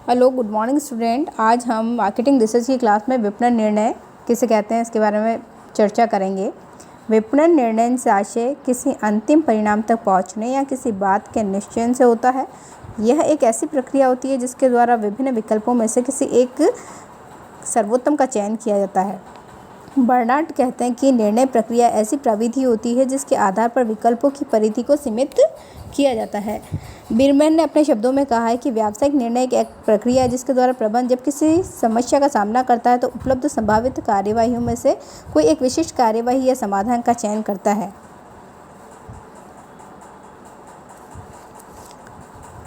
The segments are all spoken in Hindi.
Hello, good morning student. आज हम मार्केटिंग रिसर्च की क्लास में विपणन निर्णय किसे कहते हैं इसके बारे में चर्चा करेंगे। विपणन निर्णय से आशय किसी अंतिम परिणाम तक पहुंचने या किसी बात के निश्चय से होता है। यह एक ऐसी प्रक्रिया होती है जिसके द्वारा विभिन्न विकल्पों में से किसी एक सर्वोत्तम का चयन किया जाता है। बर्नार्ड कहते हैं कि निर्णय प्रक्रिया ऐसी प्रविधि होती है जिसके आधार पर विकल्पों की परिधि को सीमित किया जाता है। बीरमैन ने अपने शब्दों में कहा है कि व्यावसायिक निर्णय एक प्रक्रिया है जिसके द्वारा प्रबंधक जब किसी समस्या का सामना करता है तो उपलब्ध संभावित कार्यवाहियों में से कोई एक विशिष्ट कार्यवाही या समाधान का चयन करता है।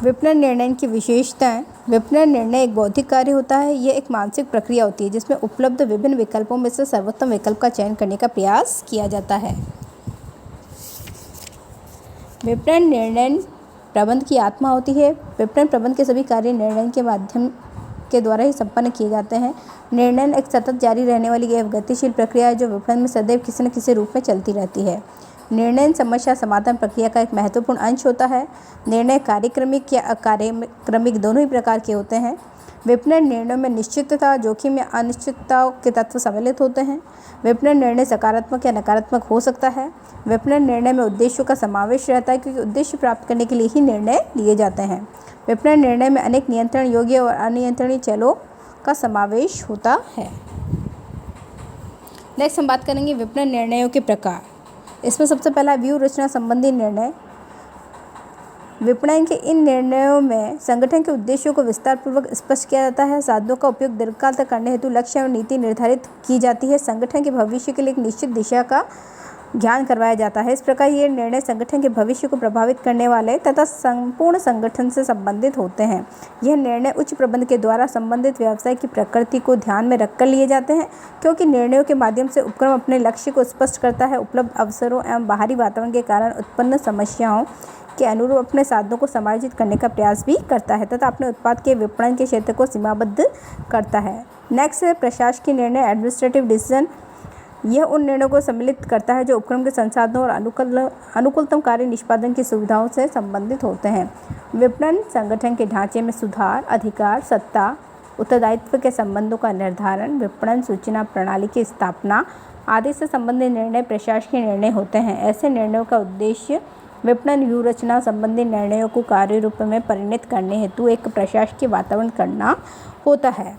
विपणन निर्णय की विशेषताएं। विपणन निर्णय एक बौद्धिक कार्य होता है। यह एक मानसिक प्रक्रिया होती है जिसमें उपलब्ध विभिन्न विकल्पों में से सर्वोत्तम विकल्प का चयन करने का प्रयास किया जाता है। विपणन निर्णय प्रबंध की आत्मा होती है। विपणन प्रबंध के सभी कार्य निर्णय के माध्यम के द्वारा ही संपन्न किए जाते हैं। निर्णय एक सतत जारी रहने वाली एक गतिशील प्रक्रिया है जो विपणन में सदैव किसी न किसी रूप में चलती रहती है। निर्णय समस्या समाधान प्रक्रिया का एक महत्वपूर्ण अंश होता है। निर्णय कार्यक्रमिक या अकार्यक्रमिक दोनों ही प्रकार के होते हैं। विपणन निर्णयों में निश्चितता, जोखिम या अनिश्चितता के तत्व सम्मिलित होते हैं। विपणन निर्णय सकारात्मक या नकारात्मक हो सकता है। विपणन निर्णय में उद्देश्यों का समावेश रहता है क्योंकि उद्देश्य प्राप्त करने के लिए ही निर्णय लिए जाते हैं। विपणन निर्णय में अनेक नियंत्रण योग्य और अनियंत्रणीय चलों का समावेश होता है। नेक्स्ट हम बात करेंगे विपणन निर्णयों के प्रकार। इसमें सबसे पहला व्यूह रचना संबंधी निर्णय। विपणन के इन निर्णयों में संगठन के उद्देश्यों को विस्तारपूर्वक स्पष्ट किया जाता है। साधनों का उपयोग दीर्घकाल तक करने हेतु लक्ष्य और नीति निर्धारित की जाती है। संगठन के भविष्य के लिए एक निश्चित दिशा का ज्ञान करवाया जाता है। इस प्रकार ये निर्णय संगठन के भविष्य को प्रभावित करने वाले तथा संपूर्ण संगठन से संबंधित होते हैं। यह निर्णय उच्च प्रबंधन के द्वारा संबंधित व्यवसाय की प्रकृति को ध्यान में रखकर लिए जाते हैं क्योंकि निर्णयों के माध्यम से उपक्रम अपने लक्ष्य को स्पष्ट करता है, उपलब्ध अवसरों एवं बाहरी वातावरण के कारण उत्पन्न समस्याओं के अनुरूप अपने साधनों को समायोजित करने का प्रयास भी करता है तथा अपने उत्पाद के विपणन के क्षेत्र को सीमाबद्ध करता है। नेक्स्ट है प्रशासकीय निर्णय, एडमिनिस्ट्रेटिव डिसीजन। यह उन निर्णयों को सम्मिलित करता है जो उपक्रम के संसाधनों और अनुकूलतम कार्य निष्पादन की सुविधाओं से संबंधित होते हैं। विपणन संगठन के ढांचे में सुधार, अधिकार, सत्ता, उत्तरदायित्व के संबंधों का निर्धारण, विपणन सूचना प्रणाली की स्थापना आदि से संबंधित निर्णय प्रशासकीय निर्णय होते हैं। ऐसे निर्णयों का उद्देश्य विपणन व्यूह रचना संबंधी निर्णयों को कार्य रूप में परिणत करने हेतु एक प्रशासकीय वातावरण करना होता है।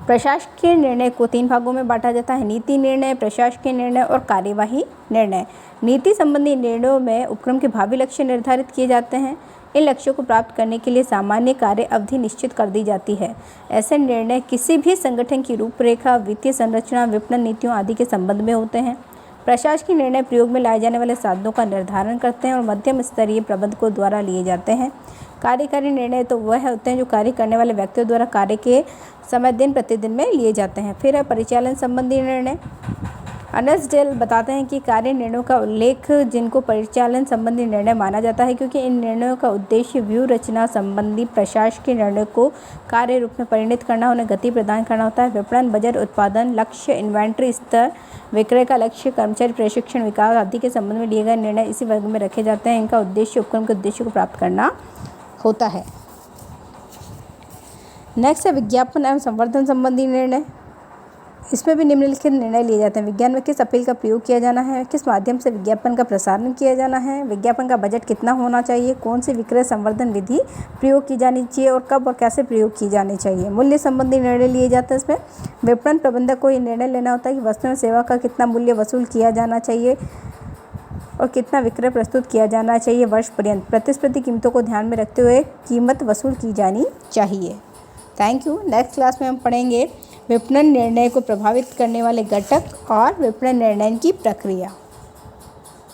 प्रशासकीय निर्णय को 3 भागों में बांटा जाता है: नीति निर्णय, प्रशासकीय निर्णय और कार्यवाही निर्णय। नीति संबंधी निर्णयों में उपक्रम के भावी लक्ष्य निर्धारित किए जाते हैं। इन लक्ष्यों को प्राप्त करने के लिए सामान्य कार्य अवधि निश्चित कर दी जाती है। ऐसे निर्णय किसी भी संगठन की रूपरेखा, वित्तीय संरचना, विपणन नीतियों आदि के संबंध में होते हैं। प्रशासकीय निर्णय प्रयोग में लाए जाने वाले साधनों का निर्धारण करते हैं और मध्यम स्तरीय प्रबंधकों द्वारा लिए जाते हैं। कार्यकारी निर्णय तो वह होते हैं जो कार्य करने वाले व्यक्तियों द्वारा कार्य के समय दिन प्रतिदिन में लिए जाते हैं। फिर है परिचालन संबंधी निर्णय। अर्नेस्ट बताते हैं कि कार्य निर्णयों का उल्लेख जिनको परिचालन संबंधी निर्णय माना जाता है क्योंकि इन निर्णयों का उद्देश्य व्यूह रचना संबंधी प्रशासकीय निर्णय को कार्य रूप में परिणत करना, उन्हें गति प्रदान करना होता है। विपणन, बजट, उत्पादन लक्ष्य, इन्वेंट्री स्तर, विक्रय का लक्ष्य, कर्मचारी प्रशिक्षण, विकास आदि के संबंध में लिए गए निर्णय इसी वर्ग में रखे जाते हैं। इनका उद्देश्य उपक्रम के उद्देश्य को प्राप्त करना होता है। नेक्स्ट है विज्ञापन एवं संवर्धन संबंधी निर्णय। इसमें भी निम्नलिखित निर्णय लिए जाते हैं: विज्ञापन में किस अपील का प्रयोग किया जाना है, किस माध्यम से विज्ञापन का प्रसारण किया जाना है, विज्ञापन का बजट कितना होना चाहिए, कौन सी विक्रय संवर्धन विधि प्रयोग की जानी चाहिए और कब और कैसे प्रयोग की जानी चाहिए। मूल्य संबंधी निर्णय लिए जाते हैं। इसमें विपणन प्रबंधक को ये निर्णय लेना होता है कि वस्तु और सेवा का कितना मूल्य वसूल किया जाना चाहिए और कितना विक्रय प्रस्तुत किया जाना चाहिए वर्ष पर्यंत। प्रतिस्पर्धी कीमतों को ध्यान में रखते हुए कीमत वसूल की जानी चाहिए। Thank you. नेक्स्ट क्लास में हम पढ़ेंगे विपणन निर्णय को प्रभावित करने वाले घटक और विपणन निर्णय की प्रक्रिया।